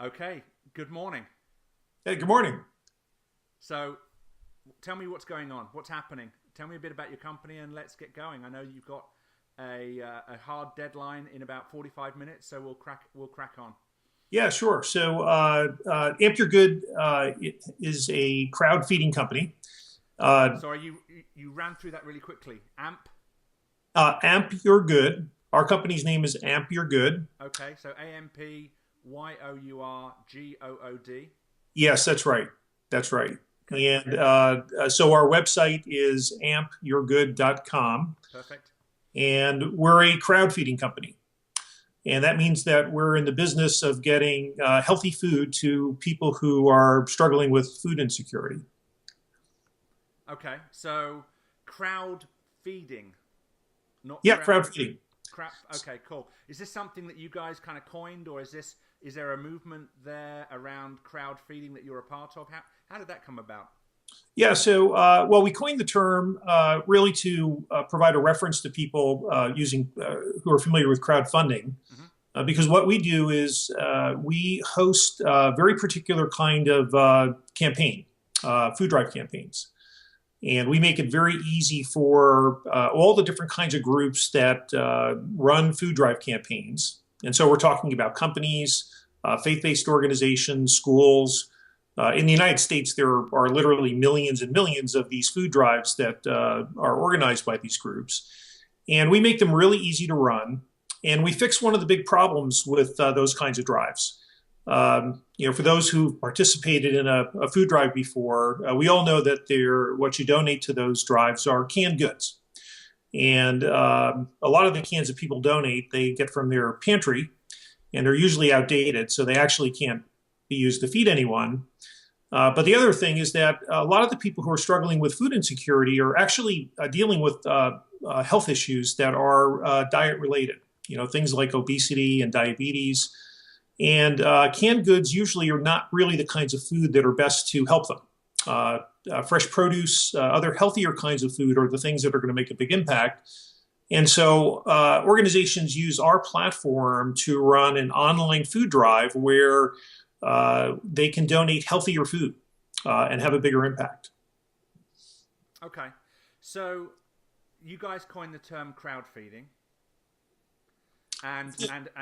Okay, good morning. Hey, good morning. So, tell me what's going on. What's happening? Tell me a bit about your company and let's get going. I know you've got a hard deadline in about 45 minutes, so we'll crack on. Yeah, sure. Amp Your Good is a crowd feeding company. Uh, Sorry, you ran through that really quickly. AMP. Amp Your Good. Our company's name is Amp Your Good. Okay, so AMPYOURGOOD. Yes, that's right. That's right. Okay, So our website is ampyourgood.com, perfect. and we're a crowd feeding company. And that means that we're in the business of getting healthy food to people who are struggling with food insecurity. Okay, so crowd feeding, not Yeah, crowd. crowd feeding. Crap. Okay, cool. Is this something that you guys kind of coined, or is there a movement there around crowd feeding that you're a part of? How did that come about? We coined the term really to provide a reference to people who are familiar with crowdfunding, Hmm. because what we do is we host a very particular kind of campaign, food drive campaigns. And we make it very easy for all the different kinds of groups that run food drive campaigns. And so we're talking about companies, faith-based organizations, schools. In the United States, there are literally millions and millions of these food drives that are organized by these groups. And we make them really easy to run. And we fix one of the big problems with those kinds of drives. For those who've participated in a food drive before, we all know that what you donate to those drives are canned goods. And a lot of the cans that people donate, they get from their pantry, and they're usually outdated, so they actually can't be used to feed anyone. But the other thing is that a lot of the people who are struggling with food insecurity are actually dealing with health issues that are diet related. Things like obesity and diabetes. And canned goods usually are not really the kinds of food that are best to help them. Fresh produce, other healthier kinds of food are the things that are going to make a big impact. And so organizations use our platform to run an online food drive where they can donate healthier food and have a bigger impact. Okay, so you guys coined the term crowd feeding, and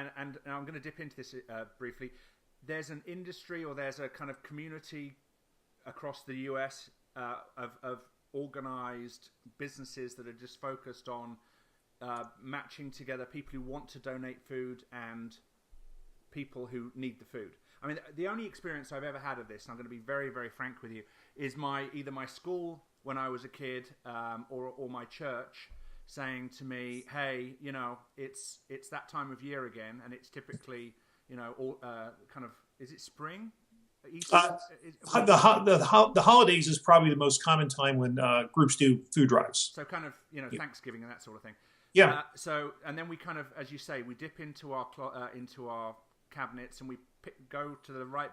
I'm going to dip into this briefly. There's an industry, or there's a kind of community across the US of organized businesses that are just focused on matching together people who want to donate food and people who need the food. I mean, the only experience I've ever had of this, and I'm going to be very, very frank with you, is either my school when I was a kid, or my church saying to me, "Hey, it's that time of year again, and it's typically, kind of, is it spring, Easter? Uh, the holidays is probably the most common time when groups do food drives. So kind of, Yeah. Thanksgiving and that sort of thing. Yeah. And then we kind of, as you say, we dip into our cabinets, and we go to the right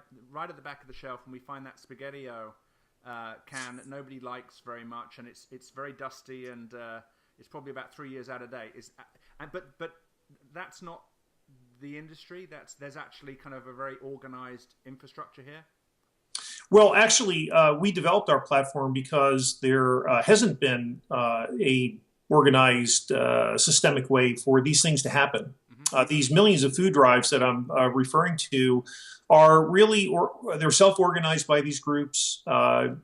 at the back of the shelf, and we find that SpaghettiO can that nobody likes very much, and it's very dusty, and it's probably about 3 years out of date. But that's not the industry. There's actually kind of a very organized infrastructure here. Well, actually, we developed our platform because there hasn't been a organized, systemic way for these things to happen. Hmm. These millions of food drives that I'm referring to are really, they're self-organized by these groups,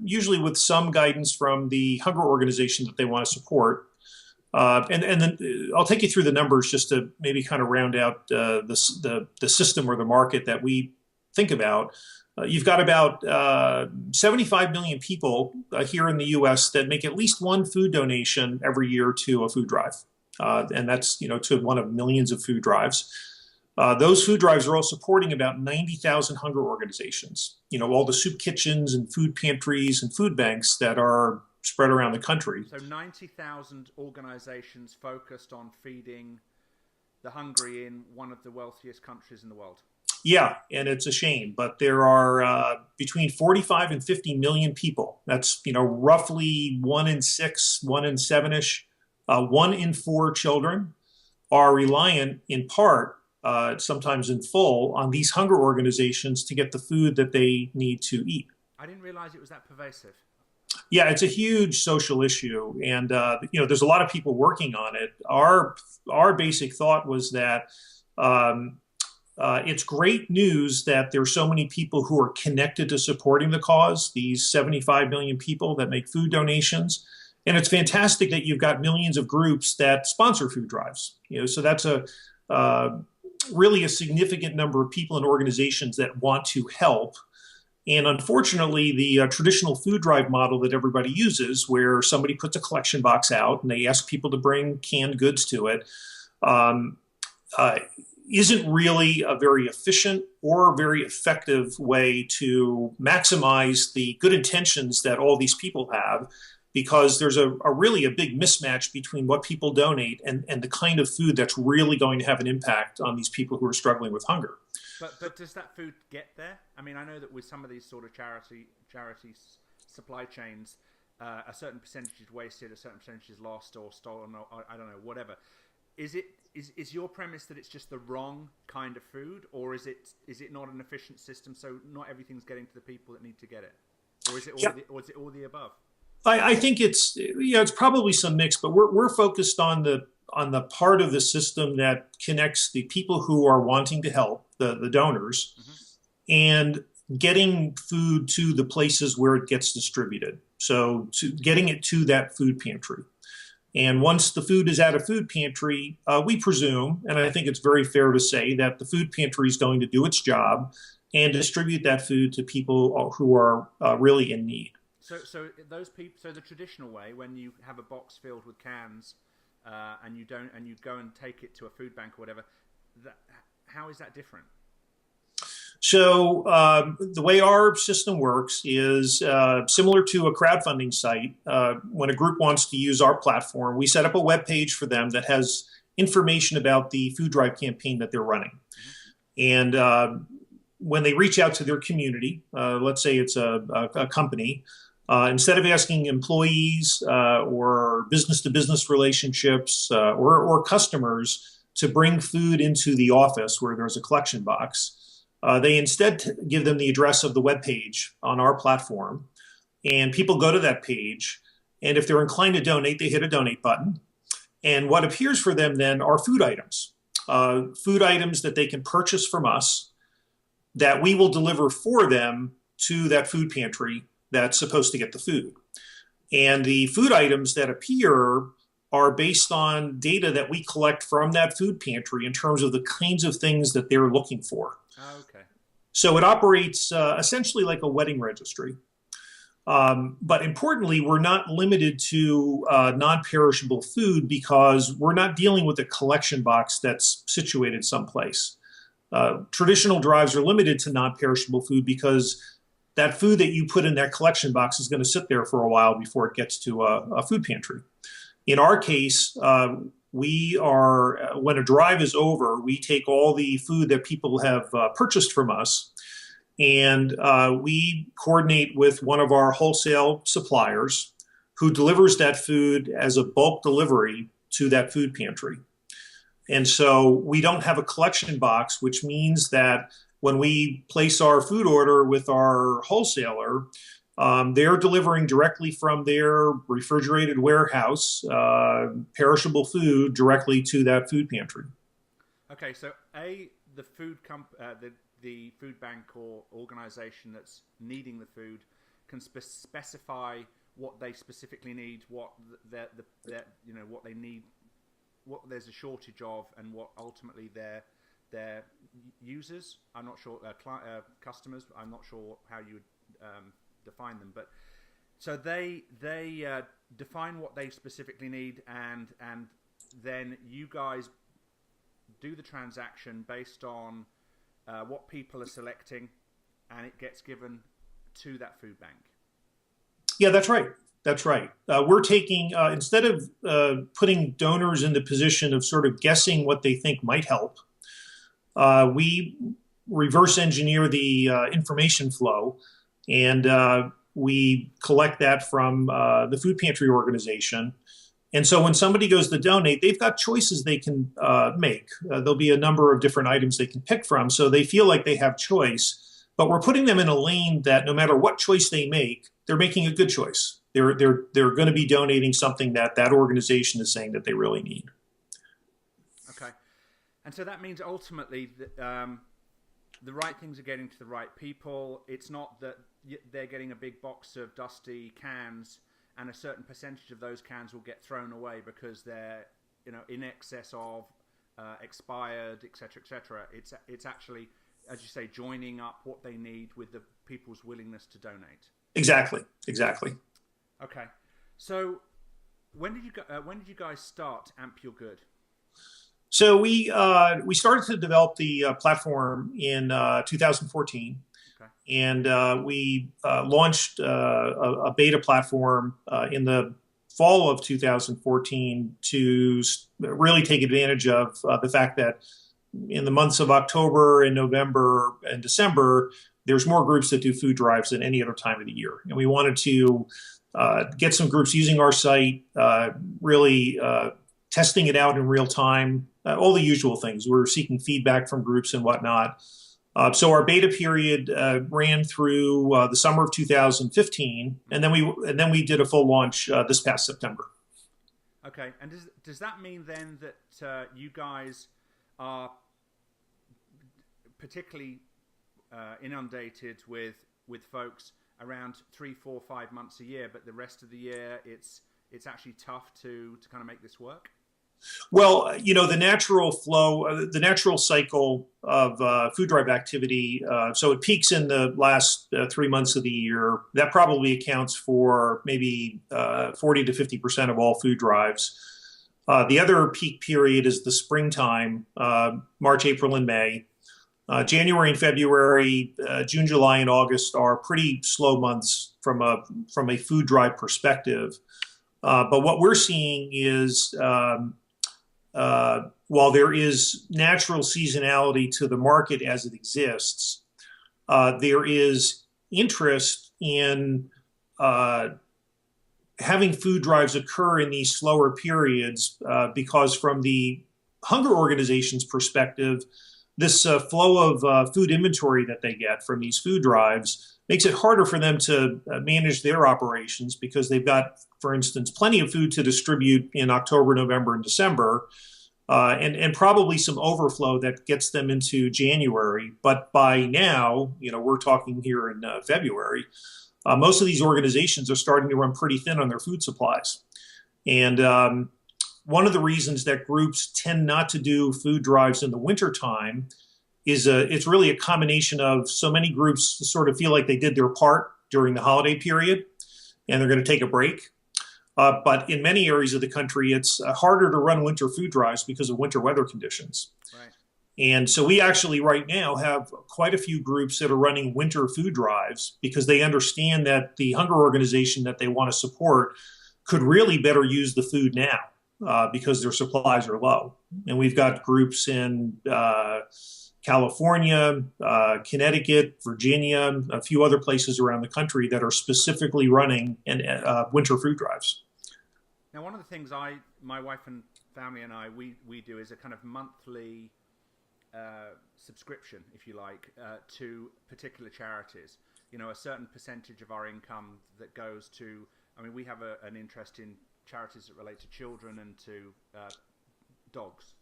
usually with some guidance from the hunger organization that they want to support. And then I'll take you through the numbers just to maybe kind of round out the system or the market that we think about. You've got about 75 million people here in the U.S. that make at least one food donation every year to a food drive, and that's to one of millions of food drives. Those food drives are all supporting about 90,000 hunger organizations. All the soup kitchens and food pantries and food banks that are spread around the country. So 90,000 organizations focused on feeding the hungry in one of the wealthiest countries in the world. Yeah, and it's a shame, but there are between 45 and 50 million people. That's roughly 1 in 6, 1 in 7ish, 1 in 4 children are reliant in part sometimes in full, on these hunger organizations to get the food that they need to eat. I didn't realize it was that pervasive. Yeah, it's a huge social issue, and there's a lot of people working on it. Our basic thought was that um, it's great news that there's so many people who are connected to supporting the cause. These 75 million people that make food donations, and it's fantastic that you've got millions of groups that sponsor food drives. So that's a really a significant number of people and organizations that want to help. And unfortunately, the traditional food drive model that everybody uses, where somebody puts a collection box out and they ask people to bring canned goods to it, um, isn't really a very efficient or very effective way to maximize the good intentions that all these people have, because there's a really a big mismatch between what people donate and the kind of food that's really going to have an impact on these people who are struggling with hunger. But does that food get there? I mean, I know that with some of these sort of charity supply chains, a certain percentage is wasted, a certain percentage is lost or stolen, or I don't know, whatever. Is your premise that it's just the wrong kind of food, or is it not an efficient system, so not everything's getting to the people that need to get it, or is it all the above? I think it's probably some mix, but we're focused on the part of the system that connects the people who are wanting to help, the donors, and getting food to the places where it gets distributed. So getting it to that food pantry. And once the food is at a food pantry, we presume, and I think it's very fair to say, that the food pantry is going to do its job and distribute that food to people who are really in need. So those people. So the traditional way, when you have a box filled with cans, and you go and take it to a food bank or whatever, how is that different? So the way our system works is similar to a crowdfunding site. When a group wants to use our platform, we set up a web page for them that has information about the food drive campaign that they're running. And when they reach out to their community, let's say it's a company, instead of asking employees or business-to-business relationships or customers to bring food into the office where there's a collection box, they instead give them the address of the web page on our platform, and people go to that page, and if they're inclined to donate, they hit a donate button, and what appears for them then are food items that they can purchase from us that we will deliver for them to that food pantry that's supposed to get the food. And the food items that appear are based on data that we collect from that food pantry in terms of the kinds of things that they're looking for. Oh, okay. So it operates essentially like a wedding registry. But importantly, we're not limited to non-perishable food because we're not dealing with a collection box that's situated someplace. Traditional drives are limited to non-perishable food because that food that you put in that collection box is going to sit there for a while before it gets to a food pantry. In our case, when a drive is over, we take all the food that people have purchased from us, and we coordinate with one of our wholesale suppliers who delivers that food as a bulk delivery to that food pantry. And so we don't have a collection box, which means that when we place our food order with our wholesaler, they're delivering directly from their refrigerated warehouse perishable food directly to that food pantry. Okay, so the food bank or organization that's needing the food can specify what they specifically need, what what they need, what there's a shortage of, and what ultimately their users, I'm not sure, customers, I'm not sure how you would define them, but so they define what they specifically need, and then you guys do the transaction based on what people are selecting, and it gets given to that food bank. Yeah, that's right. That's right. We're taking, instead of putting donors in the position of sort of guessing what they think might help, we reverse engineer the information flow, and we collect that from the food pantry organization, And so when somebody goes to donate, they've got choices they can make. There'll be a number of different items they can pick from, so they feel like they have choice. But we're putting them in a lane that no matter what choice they make, they're making a good choice. They're going to be donating something that that organization is saying that they really need. Okay, and so that means ultimately that the right things are getting to the right people. It's not that they're getting a big box of dusty cans and a certain percentage of those cans will get thrown away because they're, in excess of, expired, etc., etc. It's actually, as you say, joining up what they need with the people's willingness to donate. Exactly. Okay, so when did you guys start Amp Your Good? So we started to develop the platform in 2014. And we launched a beta platform in the fall of 2014 to really take advantage of the fact that in the months of October and November and December, there's more groups that do food drives than any other time of the year. And we wanted to get some groups using our site, really testing it out in real time, all the usual things. We were seeking feedback from groups and whatnot. So our beta period ran through the summer of 2015, and then we did a full launch this past September. Okay, and does that mean then that you guys are particularly inundated with folks around 3, 4, 5 months a year, but the rest of the year it's actually tough to kind of make this work? Well, the natural flow, the natural cycle of food drive activity, so it peaks in the last 3 months of the year. That probably accounts for maybe 40 to 50% of all food drives. The other peak period is the springtime, March, April, and May. January and February, June, July, and August are pretty slow months from a food drive perspective. But what we're seeing is while there is natural seasonality to the market as it exists, there is interest in having food drives occur in these slower periods because from the hunger organization's perspective, this flow of food inventory that they get from these food drives makes it harder for them to manage their operations because they've got, for instance, plenty of food to distribute in October, November, and December, and probably some overflow that gets them into January. But by now, we're talking here in February, most of these organizations are starting to run pretty thin on their food supplies. And one of the reasons that groups tend not to do food drives in the wintertime is it's really a combination of so many groups sort of feel like they did their part during the holiday period and they're going to take a break. But in many areas of the country, it's harder to run winter food drives because of winter weather conditions. Right. And so we actually right now have quite a few groups that are running winter food drives because they understand that the hunger organization that they want to support could really better use the food now. Because their supplies are low. And we've got groups in California, Connecticut, Virginia, a few other places around the country that are specifically running winter food drives. Now, one of the things my wife and family and I, we do is a kind of monthly subscription, if you like, to particular charities. A certain percentage of our income that goes to, we have an interest in charities that relate to children and to dogs.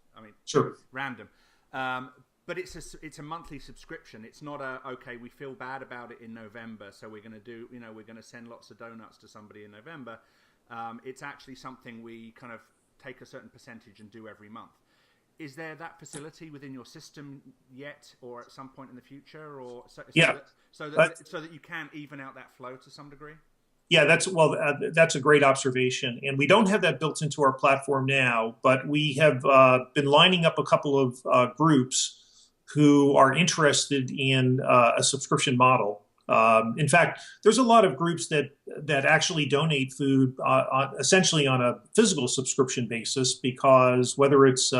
Sure. Random. But it's a monthly subscription. It's not okay, we feel bad about it in November, so we're going to we're going to send lots of donuts to somebody in November. It's actually something we kind of take a certain percentage and do every month. Is there that facility within your system yet, or at some point in the future, or so that you can even out that flow to some degree? Yeah, that's a great observation. And we don't have that built into our platform now, but we have been lining up a couple of groups who are interested in a subscription model. In fact, there's a lot of groups that actually donate food essentially on a physical subscription basis because whether it's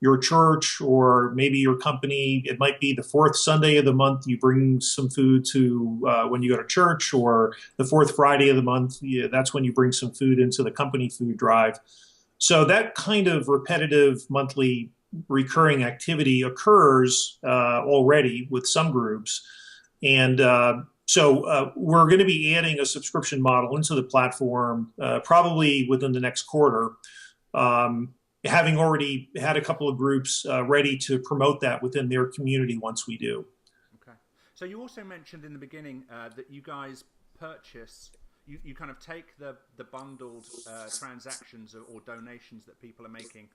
your church or maybe your company, it might be the fourth Sunday of the month, you bring some food to when you go to church, or the fourth Friday of the month, that's when you bring some food into the company food drive. So that kind of repetitive monthly recurring activity occurs already with some groups. And we're going to be adding a subscription model into the platform probably within the next quarter, having already had a couple of groups ready to promote that within their community once we do. Okay. So you also mentioned in the beginning that you guys purchase, you kind of take the bundled transactions or donations that people are making,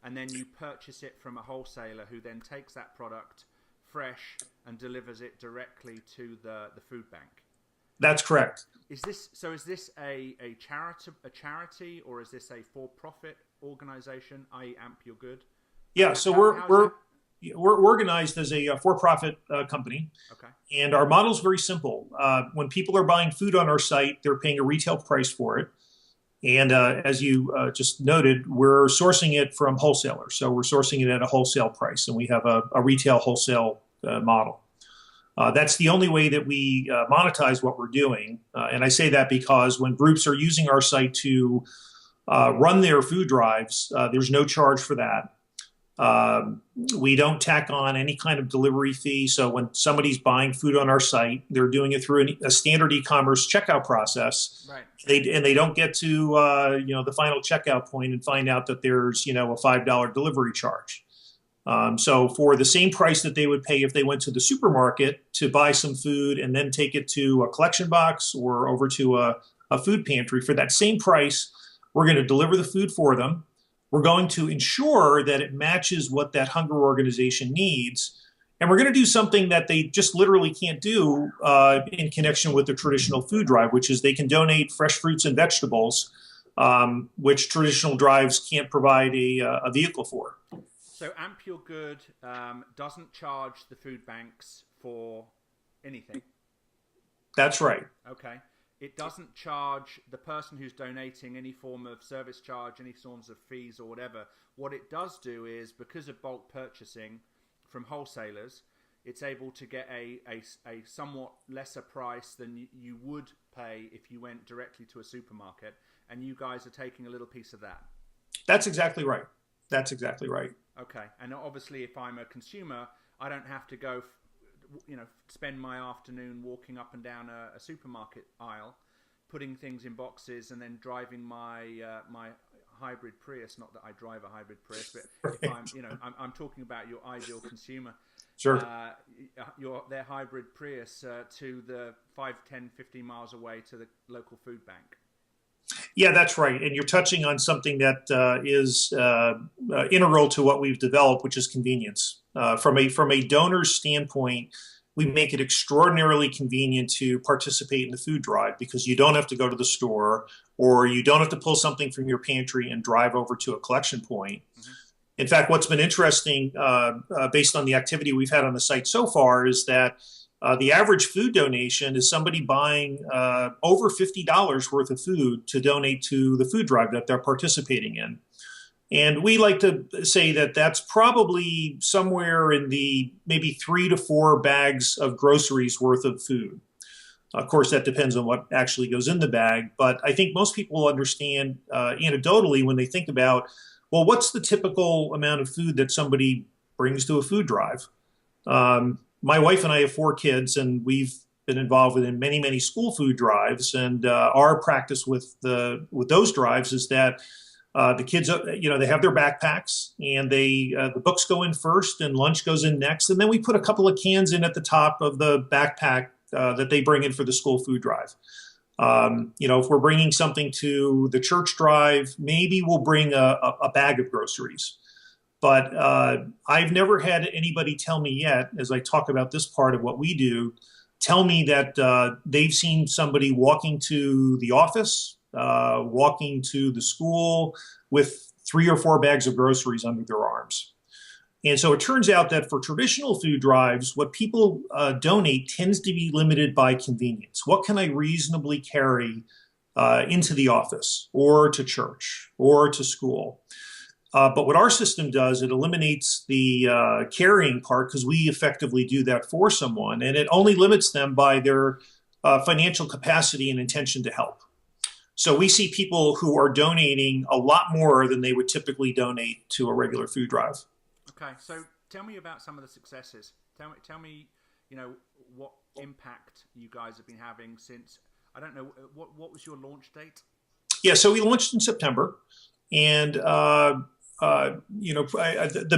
and then you purchase it from a wholesaler who then takes that product fresh and delivers it directly to the food bank. That's correct. Is this a charity, or is this a for-profit organization, i.e. Amp Your Good? Yeah, so we're organized as a for-profit company. Okay. And our model is very simple. When people are buying food on our site, they're paying a retail price for it. And as you just noted, we're sourcing it from wholesalers. So we're sourcing it at a wholesale price, and we have a retail wholesale model. That's the only way that we monetize what we're doing. And I say that because when groups are using our site to run their food drives, there's no charge for that. We don't tack on any kind of delivery fee. So when somebody's buying food on our site, they're doing it through a standard e-commerce checkout process. Right. They don't get to the final checkout point and find out that there's a $5 delivery charge. So for the same price that they would pay if they went to the supermarket to buy some food and then take it to a collection box or over to a food pantry, for that same price, we're going to deliver the food for them. We're going to ensure that it matches what that hunger organization needs. And we're going to do something that they just literally can't do in connection with the traditional food drive, which is they can donate fresh fruits and vegetables, which traditional drives can't provide a vehicle for. So Amp Your Good doesn't charge the food banks for anything? That's right. Okay. It doesn't charge the person who's donating any form of service charge, any forms of fees or whatever. What it does do is, because of bulk purchasing from wholesalers, it's able to get a somewhat lesser price than you would pay if you went directly to a supermarket, and you guys are taking a little piece of that. That's exactly right. Okay. And obviously, if I'm a consumer, I don't have to go spend my afternoon walking up and down a supermarket aisle, putting things in boxes, and then driving my my hybrid Prius. Not that I drive a hybrid Prius, but if I'm talking about your ideal consumer. Sure. Their hybrid Prius to the 5, 10, 15 miles away to the local food bank. Yeah, that's right. And you're touching on something that is integral to what we've developed, which is convenience. From a donor's standpoint, we make it extraordinarily convenient to participate in the food drive because you don't have to go to the store, or you don't have to pull something from your pantry and drive over to a collection point. Mm-hmm. In fact, what's been interesting, based on the activity we've had on the site so far, is that the average food donation is somebody buying over $50 worth of food to donate to the food drive that they're participating in. And we like to say that that's probably somewhere in the maybe 3 to 4 bags of groceries worth of food. Of course, that depends on what actually goes in the bag. But I think most people will understand anecdotally when they think about, well, what's the typical amount of food that somebody brings to a food drive? My wife and I have 4 kids, and we've been involved in many, many school food drives. And our practice with those drives is that the kids, they have their backpacks, and the books go in first, and lunch goes in next, and then we put a couple of cans in at the top of the backpack that they bring in for the school food drive. If we're bringing something to the church drive, maybe we'll bring a bag of groceries. But I've never had anybody tell me yet, as I talk about this part of what we do, tell me that they've seen somebody walking to the office, walking to the school with 3 or 4 bags of groceries under their arms. And so it turns out that for traditional food drives, what people donate tends to be limited by convenience. What can I reasonably carry into the office or to church or to school? But what our system does, it eliminates the carrying part because we effectively do that for someone, and it only limits them by their financial capacity and intention to help. So we see people who are donating a lot more than they would typically donate to a regular food drive. Okay, so tell me about some of the successes. Tell me, what impact you guys have been having since. I don't know what was your launch date? Yeah, so we launched in September, and the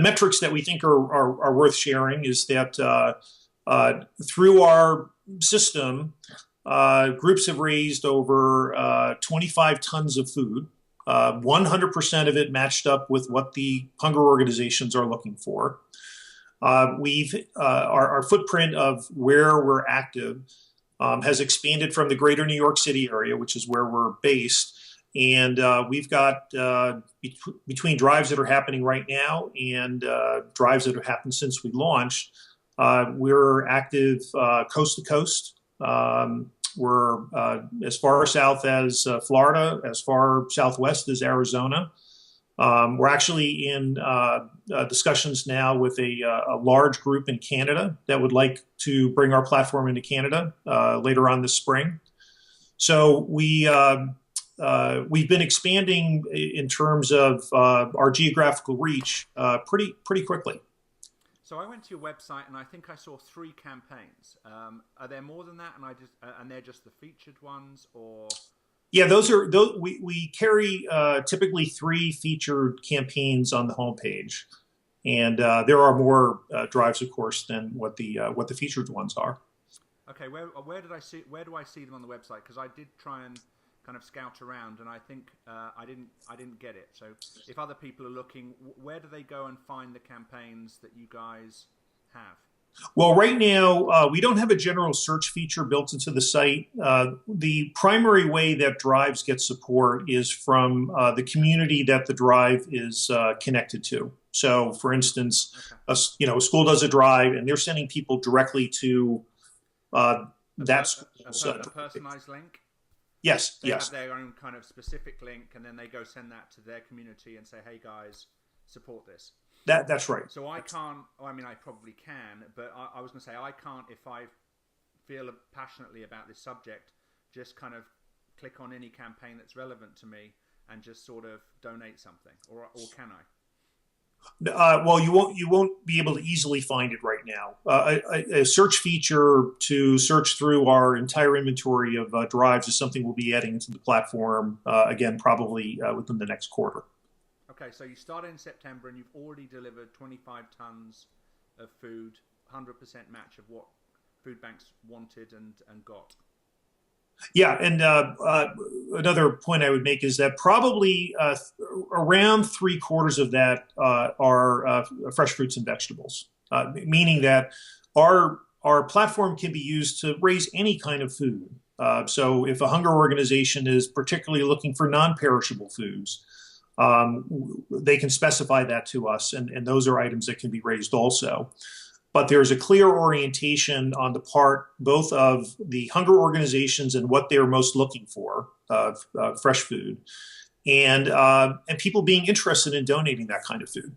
metrics that we think are worth sharing is that through our system, groups have raised over 25 tons of food. 100% of it matched up with what the hunger organizations are looking for. Our footprint of where we're active has expanded from the greater New York City area, which is where we're based. And we've got between drives that are happening right now and drives that have happened since we launched, we're active coast to coast. We're as far south as Florida, as far southwest as Arizona. We're actually in discussions now with a large group in Canada that would like to bring our platform into Canada later on this spring. So we've been expanding in terms of our geographical reach pretty quickly. So I went to your website and I think I saw 3 campaigns. Are there more than that? And they're just the featured ones, or? Yeah, those we carry typically 3 featured campaigns on the homepage, and there are more drives, of course, than what the featured ones are. Okay, where do I see them on the website? Because I did try and kind of scout around, and I think I didn't get it. So if other people are looking, where do they go and find the campaigns that you guys have? Well, right now, we don't have a general search feature built into the site. The primary way that drives get support is from the community that the drive is connected to. So, for instance, okay, a school does a drive, and they're sending people directly to that school. A personalized link? Yes, they yes. have their own kind of specific link, and then they go send that to their community and say, hey, guys, support this. That's right. So I can't, I mean, I probably can, but I was going to say I can't, if I feel passionately about this subject, just kind of click on any campaign that's relevant to me and just sort of donate something, or can I? Well, you won't be able to easily find it right now. A search feature to search through our entire inventory of drives is something we'll be adding into the platform, again, probably within the next quarter. Okay, so you started in September and you've already delivered 25 tons of food, 100% match of what food banks wanted and got. Yeah, and another point I would make is that probably around 3/4 of that are fresh fruits and vegetables, meaning that our platform can be used to raise any kind of food. So if a hunger organization is particularly looking for non-perishable foods, they can specify that to us, and those are items that can be raised also. But there's a clear orientation on the part both of the hunger organizations and what they're most looking for, fresh food, and people being interested in donating that kind of food.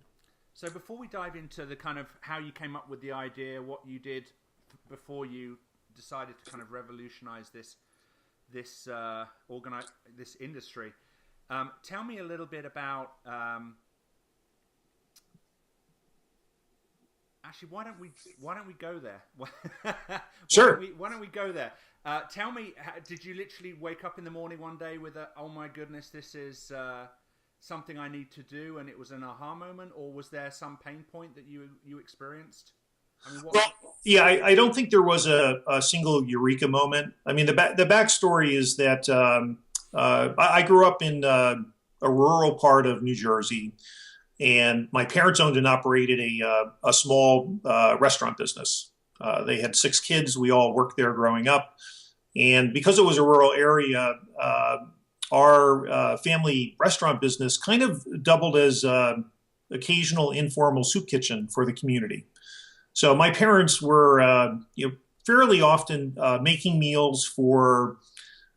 So before we dive into the kind of how you came up with the idea, what you did before you decided to kind of revolutionize this industry, tell me a little bit about. Actually, why don't we go there? Sure. Why don't we go there? Tell me, did you literally wake up in the morning one day with oh my goodness, this is something I need to do, and it was an aha moment, or was there some pain point that you experienced? I mean, well, yeah, I don't think there was a single eureka moment. I mean, the backstory is that I grew up in a rural part of New Jersey. And my parents owned and operated a small restaurant business. They had 6 kids. We all worked there growing up. And because it was a rural area, our family restaurant business kind of doubled as occasional informal soup kitchen for the community. So my parents were fairly often making meals for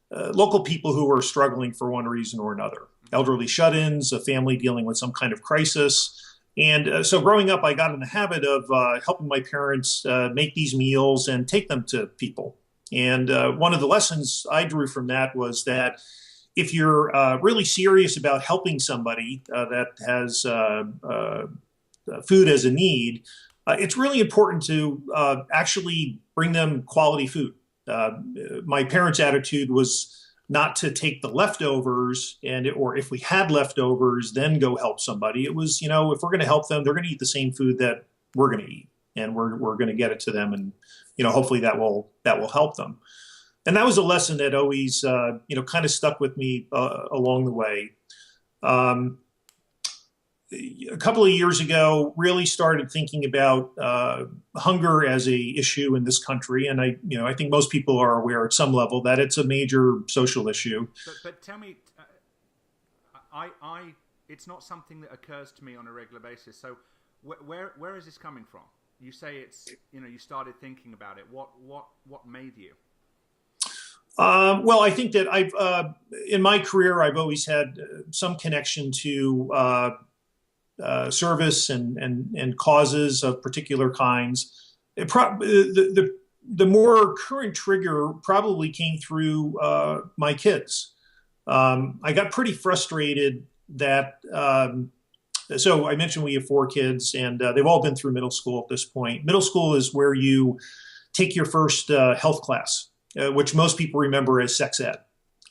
local people who were struggling for one reason or another. elderly shut-ins, a family dealing with some kind of crisis. And so growing up, I got in the habit of helping my parents make these meals and take them to people. And one of the lessons I drew from that was that if you're really serious about helping somebody that has food as a need, it's really important to actually bring them quality food. My parents' attitude was not to take the leftovers or if we had leftovers, then go help somebody. It was, if we're going to help them, they're going to eat the same food that we're going to eat, and we're going to get it to them, and hopefully that will help them. And that was a lesson that always kind of stuck with me along the way. A couple of years ago, really started thinking about hunger as a issue in this country, and I think most people are aware at some level that it's a major social issue. But tell me, it's not something that occurs to me on a regular basis. So where is this coming from? You say it's you started thinking about it. What made you? Well, I think that in my career I've always had some connection to service and causes of particular kinds. The more current trigger probably came through my kids. I got pretty frustrated that, so I mentioned we have 4 kids, and they've all been through middle school at this point. Middle school is where you take your first health class, which most people remember as sex ed.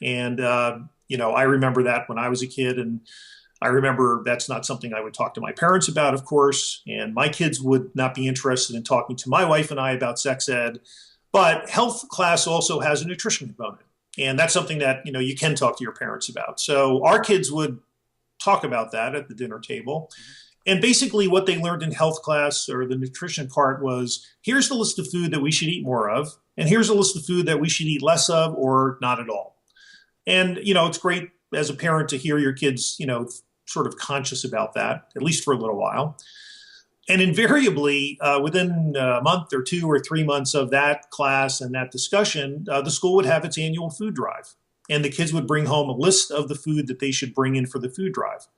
And, I remember that when I was a kid, and I remember that's not something I would talk to my parents about, of course, and my kids would not be interested in talking to my wife and I about sex ed. But health class also has a nutrition component, and that's something that, you can talk to your parents about. So our kids would talk about that at the dinner table. And basically what they learned in health class, or the nutrition part, was here's the list of food that we should eat more of, and here's a list of food that we should eat less of or not at all. And, it's great as a parent to hear your kids, sort of conscious about that, at least for a little while. And invariably, within a month or 2 or 3 months of that class and that discussion, the school would have its annual food drive. And the kids would bring home a list of the food that they should bring in for the food drive.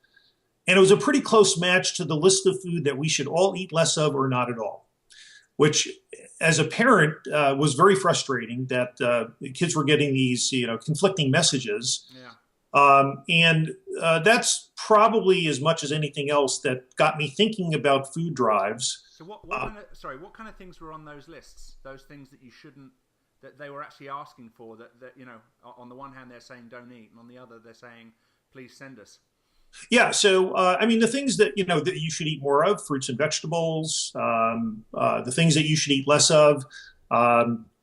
And it was a pretty close match to the list of food that we should all eat less of or not at all, which as a parent was very frustrating that the kids were getting these, conflicting messages. Yeah. And that's probably as much as anything else that got me thinking about food drives. So what kind of things were on those lists? Those things that you shouldn't, that they were actually asking for, that on the one hand they're saying don't eat, and on the other they're saying please send us. Yeah. So, the things that, that you should eat more of, fruits and vegetables, the things that you should eat less of,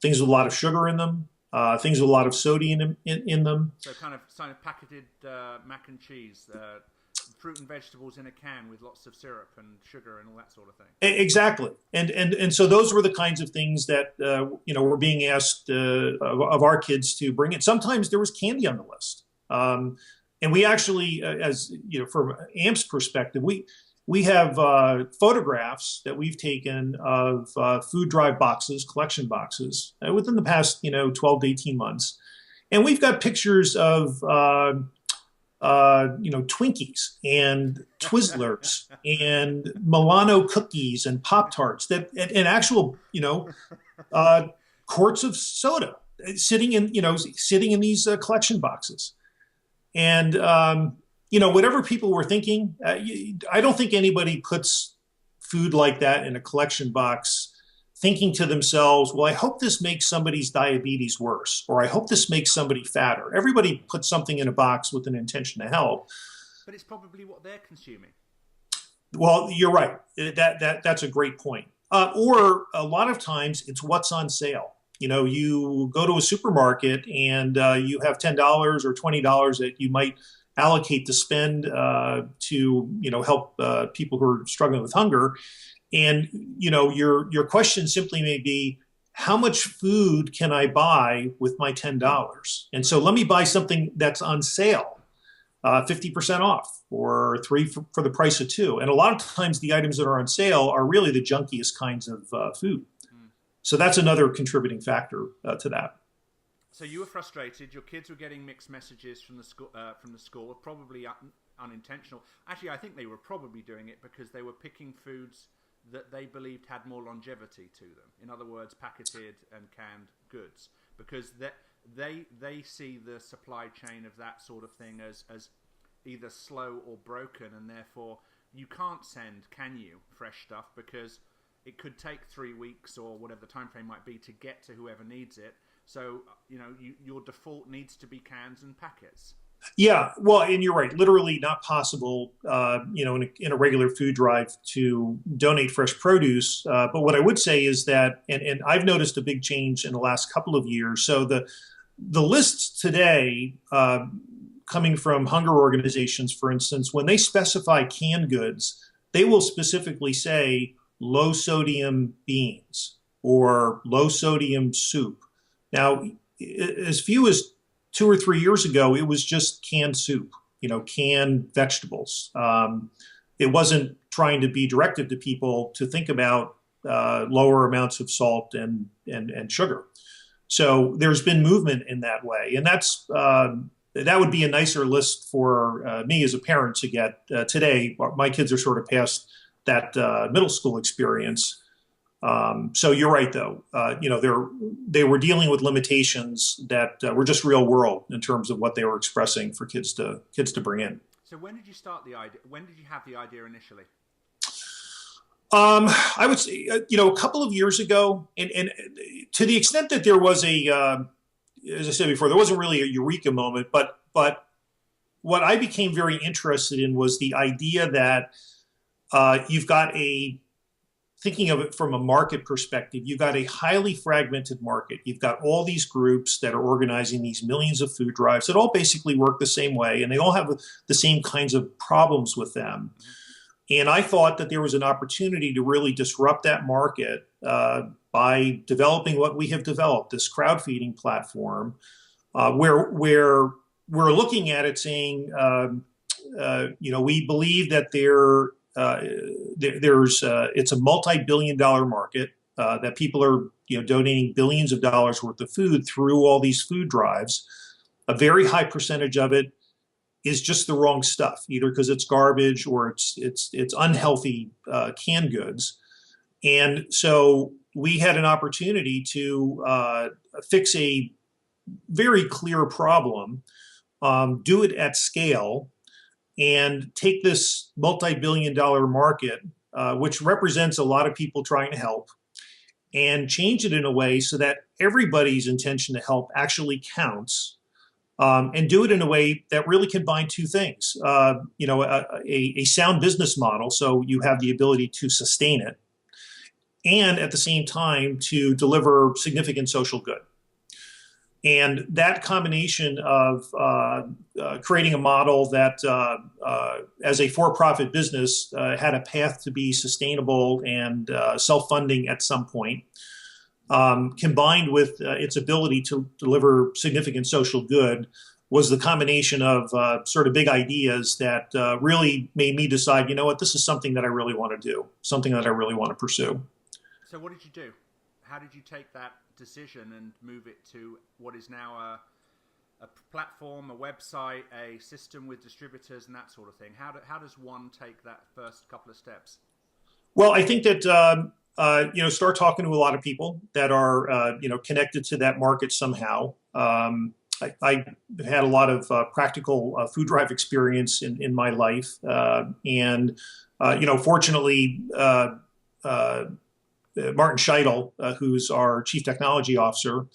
things with a lot of sugar in them, things with a lot of sodium in them. So kind of packeted mac and cheese, fruit and vegetables in a can with lots of syrup and sugar and all that sort of thing. Exactly. And so those were the kinds of things that, were being asked of our kids to bring in. Sometimes there was candy on the list. And we actually, as from AMP's perspective, we have photographs that we've taken of food drive boxes, collection boxes, within the past 12 to 18 months, and we've got pictures of Twinkies and Twizzlers and Milano cookies and Pop-Tarts and actual quarts of soda sitting in these collection boxes. And, whatever people were thinking, I don't think anybody puts food like that in a collection box thinking to themselves, well, I hope this makes somebody's diabetes worse, or I hope this makes somebody fatter. Everybody puts something in a box with an intention to help. But it's probably what they're consuming. Well, you're right. That's a great point. Or a lot of times it's what's on sale. You go to a supermarket and you have $10 or $20 that you might allocate to spend to help people who are struggling with hunger. And your question simply may be, how much food can I buy with my $10? And so let me buy something that's on sale, 50% off, or 3 for the price of 2. And a lot of times the items that are on sale are really the junkiest kinds of food. So that's another contributing factor to that. So you were frustrated. Your kids were getting mixed messages from the school, probably unintentional. Actually, I think they were probably doing it because they were picking foods that they believed had more longevity to them. In other words, packeted and canned goods, because they see the supply chain of that sort of thing as either slow or broken, and therefore you can't send, can you, fresh stuff, because it could take 3 weeks or whatever the time frame might be to get to whoever needs it. So, your default needs to be cans and packets. Yeah, well, and you're right. Literally not possible, in a regular food drive to donate fresh produce. But what I would say is that, and I've noticed a big change in the last couple of years. So the lists today, coming from hunger organizations, for instance, when they specify canned goods, they will specifically say low sodium beans or low sodium soup. Now, as few as 2 or 3 years ago, it was just canned soup, canned vegetables. It wasn't trying to be directed to people to think about lower amounts of salt and sugar. So there's been movement in that way, and that would be a nicer list for me as a parent to get today. My kids are sort of past that middle school experience. So you're right, though. They were dealing with limitations that were just real world in terms of what they were expressing for kids to bring in. So when did you start the idea? When did you have the idea initially? I would say, a couple of years ago, and to the extent that there was as I said before, there wasn't really a eureka moment, but what I became very interested in was the idea that you've got thinking of it from a market perspective, you've got a highly fragmented market. You've got all these groups that are organizing these millions of food drives that all basically work the same way, and they all have the same kinds of problems with them. And I thought that there was an opportunity to really disrupt that market by developing what we have developed, this crowd feeding platform, where we're looking at it saying, we believe that it's a multi-billion-dollar market, that people are donating billions of dollars worth of food through all these food drives. A very high percentage of it is just the wrong stuff, either because it's garbage or it's unhealthy canned goods. And so we had an opportunity to fix a very clear problem, do it at scale, and take this multi-billion-dollar market, which represents a lot of people trying to help, and change it in a way so that everybody's intention to help actually counts, and do it in a way that really combine two things. A sound business model, so you have the ability to sustain it, and at the same time to deliver significant social good. And that combination of creating a model that, as a for-profit business, had a path to be sustainable and self-funding at some point, combined with its ability to deliver significant social good, was the combination of sort of big ideas that really made me decide, this is something that I really want to do, something that I really want to pursue. So what did you do? How did you take that decision and move it to what is now a platform, a website, a system with distributors and that sort of thing? How does one take that first couple of steps? Well, I think that start talking to a lot of people that are connected to that market somehow. I had a lot of practical food drive experience in my life, and fortunately. Martin Scheidel, who's our chief technology officer,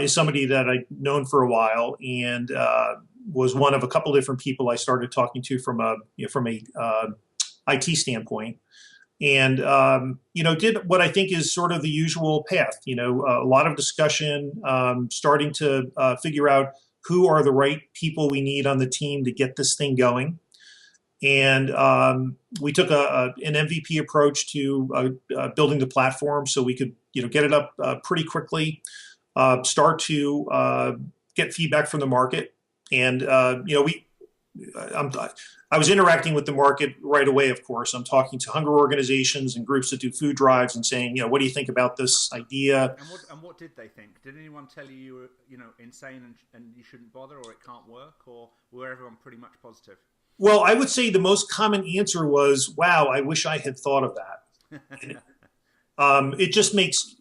is somebody that I've known for a while, and was one of a couple different people I started talking to from a IT standpoint, and did what I think is sort of the usual path. A lot of discussion, starting to figure out who are the right people we need on the team to get this thing going. And we took an MVP approach to building the platform, so we could, get it up pretty quickly, start to get feedback from the market, and I was interacting with the market right away. Of course, I'm talking to hunger organizations and groups that do food drives and saying, what do you think about this idea? And what did they think? Did anyone tell you you were insane and you shouldn't bother, or it can't work, or were everyone pretty much positive? Well, I would say the most common answer was, "Wow, I wish I had thought of that." And, it just makes,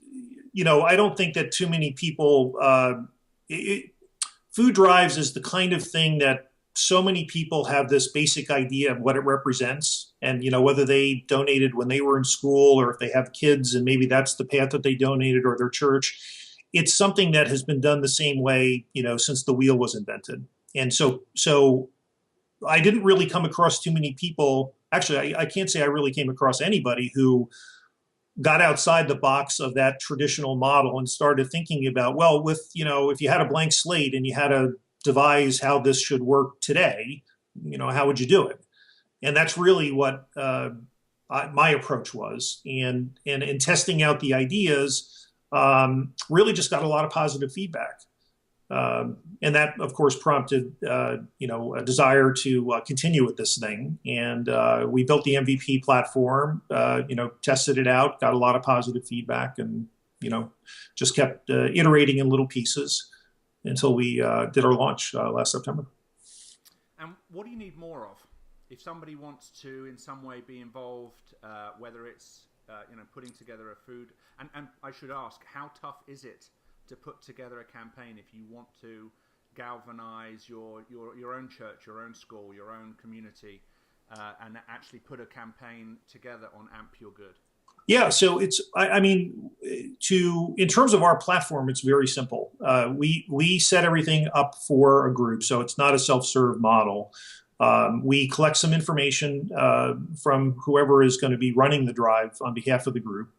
I don't think that too many people. Food drives is the kind of thing that so many people have this basic idea of what it represents, and whether they donated when they were in school or if they have kids and maybe that's the path that they donated or their church. It's something that has been done the same way, since the wheel was invented, and so I didn't really come across too many people. Actually, I can't say I really came across anybody who got outside the box of that traditional model and started thinking about, well, if you had a blank slate and you had to devise how this should work today, how would you do it? And that's really what my approach was. And in testing out the ideas, really just got a lot of positive feedback. And that, of course, prompted, a desire to continue with this thing. And we built the MVP platform, tested it out, got a lot of positive feedback, and, just kept iterating in little pieces until we did our launch last September. And what do you need more of? If somebody wants to in some way be involved, whether it's, putting together a food, and I should ask, how tough is it to put together a campaign if you want to galvanize your own church, your own school, your own community, and actually put a campaign together on Amp Your Good? Yeah, so it's, in terms of our platform, it's very simple. We set everything up for a group, so it's not a self-serve model. We collect some information from whoever is going to be running the drive on behalf of the group.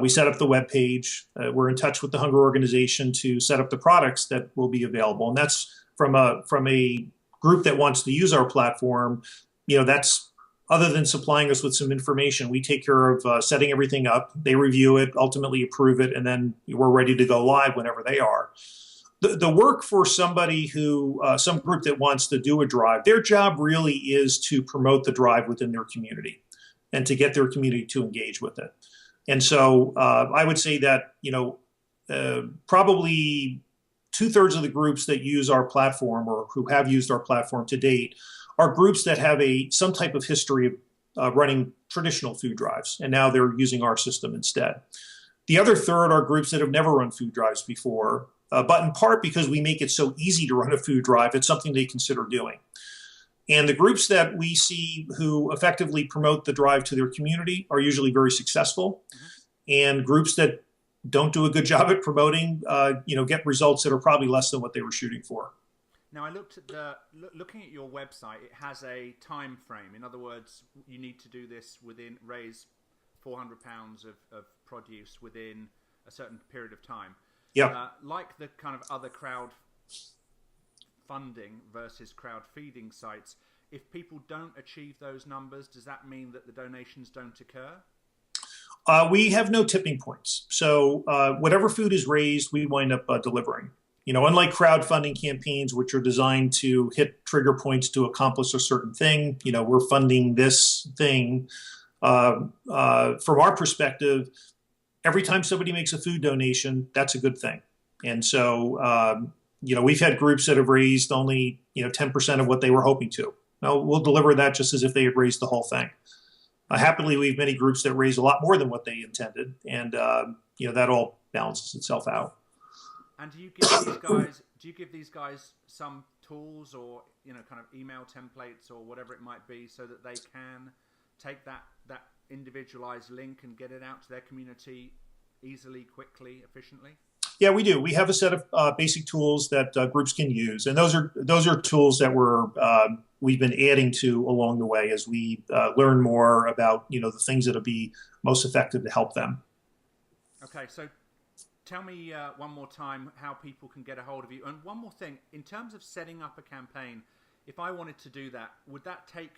We set up the web page. We're in touch with the hunger organization to set up the products that will be available, and that's from a group that wants to use our platform. That's, other than supplying us with some information, we take care of setting everything up. They review it, ultimately approve it, and then we're ready to go live whenever they are. The work for somebody who, some group that wants to do a drive, their job really is to promote the drive within their community and to get their community to engage with it. And so I would say that, probably 2/3 of the groups that use our platform or who have used our platform to date are groups that have some type of history of running traditional food drives, and now they're using our system instead. The other third are groups that have never run food drives before, but in part because we make it so easy to run a food drive, it's something they consider doing. And the groups that we see who effectively promote the drive to their community are usually very successful. Mm-hmm. And groups that don't do a good job at promoting, get results that are probably less than what they were shooting for. Now, I looked at looking at your website. It has a time frame. In other words, you need to do this raise £400 of produce within a certain period of time. Yeah. Like the kind of other crowd funding versus crowd feeding sites, if people don't achieve those numbers, does that mean that the donations don't occur? We have no tipping points. So whatever food is raised, we wind up delivering. Unlike crowdfunding campaigns, which are designed to hit trigger points to accomplish a certain thing, we're funding this thing. From our perspective, every time somebody makes a food donation, that's a good thing. And so, we've had groups that have raised only, 10% of what they were hoping to. Now, we'll deliver that just as if they had raised the whole thing. Happily, we have many groups that raise a lot more than what they intended, and that all balances itself out. And do you give these guys some tools or kind of email templates or whatever it might be so that they can take that individualized link and get it out to their community easily, quickly, efficiently? Yeah, we do. We have a set of basic tools that groups can use, and those are tools that we've been adding to along the way as we learn more about the things that'll be most effective to help them. Okay, so tell me one more time how people can get a hold of you. And one more thing, in terms of setting up a campaign, if I wanted to do that, would that take...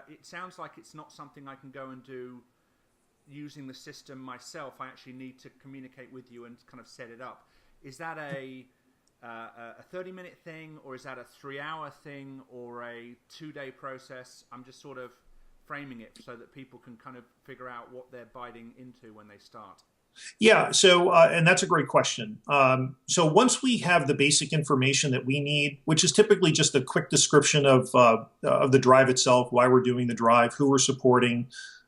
it sounds like it's not something I can go and do using the system myself. I actually need to communicate with you and kind of set it up. Is that a a 30-minute thing, or is that a 3-hour thing, or a 2-day process? I'm just sort of framing it so that people can kind of figure out what they're biting into when they start. Yeah, so and that's a great question. So once we have the basic information that we need, which is typically just a quick description of the drive itself, why we're doing the drive, who we're supporting,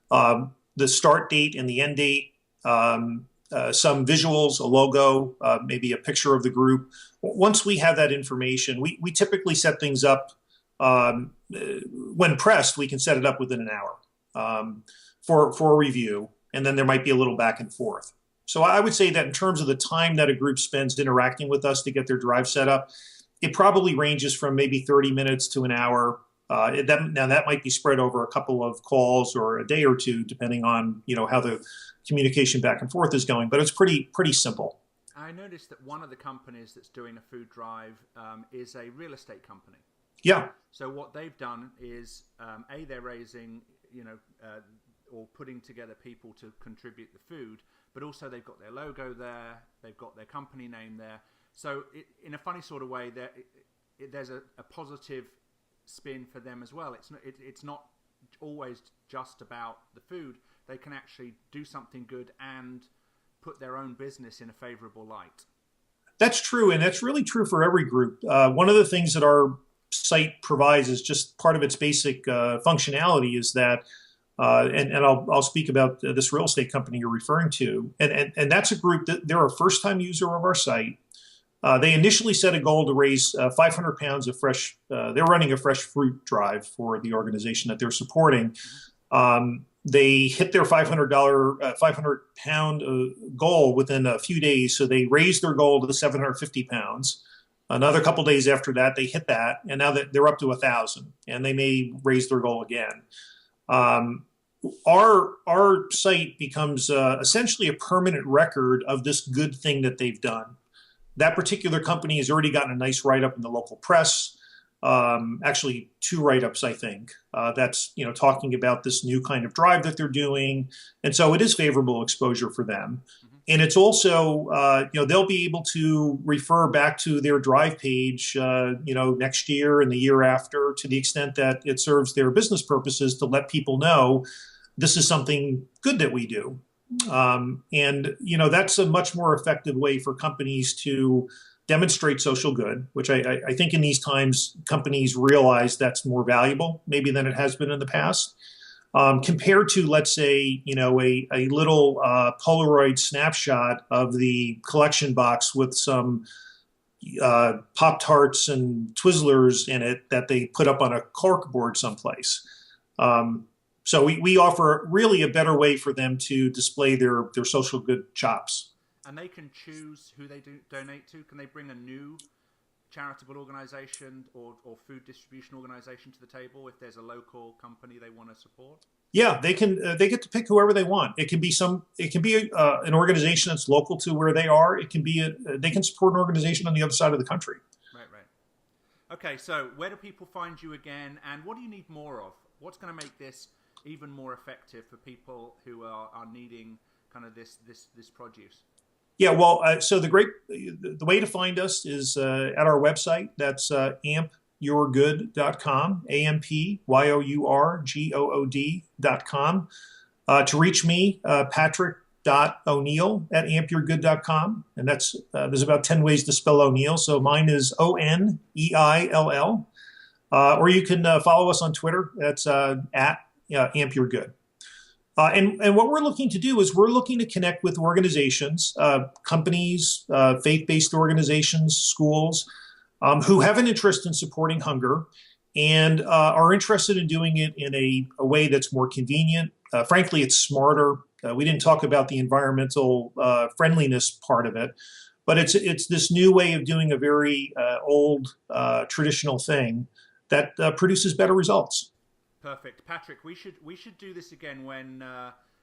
the start date and the end date, some visuals, a logo, maybe a picture of the group. Once we have that information, we typically set things up. When pressed, we can set it up within an hour for review, and then there might be a little back and forth. So I would say that in terms of the time that a group spends interacting with us to get their drive set up, it probably ranges from maybe 30 minutes to an hour. Now that might be spread over a couple of calls or a day or two, depending on how the communication back and forth is going. But it's pretty simple. I noticed that one of the companies that's doing a food drive is a real estate company. Yeah. So what they've done is, they're raising, or putting together people to contribute the food, but also they've got their logo there, they've got their company name there. So in a funny sort of way, there's a positive spin for them as well. It's not always just about the food. They can actually do something good and put their own business in a favorable light. That's true, and that's really true for every group. One of the things that our site provides is just part of its basic functionality is that, and I'll speak about this real estate company you're referring to, and that's a group that they're a first-time user of our site. They initially set a goal to raise 500 pounds of fresh. They're running a fresh fruit drive for the organization that they're supporting. They hit their $500 pound goal within a few days, so they raised their goal to the 750 pounds. Another couple days after that, they hit that, and now that they're up to 1,000, and they may raise their goal again. Our site becomes essentially a permanent record of this good thing that they've done. That particular company has already gotten a nice write-up in the local press. Actually, 2 write-ups, I think. That's talking about this new kind of drive that they're doing, and so it is favorable exposure for them. Mm-hmm. And it's also they'll be able to refer back to their drive page next year and the year after, to the extent that it serves their business purposes, to let people know this is something good that we do. And that's a much more effective way for companies to demonstrate social good, which I think in these times companies realize that's more valuable maybe than it has been in the past, compared to, let's say, a little Polaroid snapshot of the collection box with some Pop-Tarts and Twizzlers in it that they put up on a corkboard someplace. So we offer really a better way for them to display their social good chops. And they can choose who they donate to. Can they bring a new charitable organization or food distribution organization to the table if there's a local company they want to support? Yeah, they can. They get to pick whoever they want. It can be an organization that's local to where they are. It can be they can support an organization on the other side of the country. Right. Okay, so where do people find you again, and what do you need more of? What's going to make this even more effective for people who are needing kind of this produce? Yeah, well, so the way to find us is at our website. That's ampyourgood.com, ampyourgood.com. To reach me, patrick.o'neill@ampyourgood.com, and that's there's about 10 ways to spell O'Neill. So mine is ONEILL, or you can follow us on Twitter. That's at ampyourgood. And what we're looking to do is we're looking to connect with organizations, companies, faith-based organizations, schools, who have an interest in supporting hunger and are interested in doing it in a way that's more convenient. Frankly, it's smarter. We didn't talk about the environmental friendliness part of it, but it's this new way of doing a very old traditional thing that produces better results. Perfect. Patrick, we should do this again when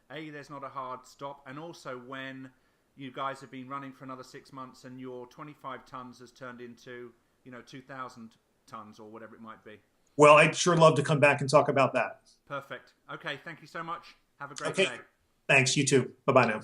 there's not a hard stop, and also when you guys have been running for another 6 months and your 25 tons has turned into 2,000 tons or whatever it might be. Well, I'd sure love to come back and talk about that. Perfect. Okay, thank you so much. Have a great day. Thanks, you too. Bye-bye now.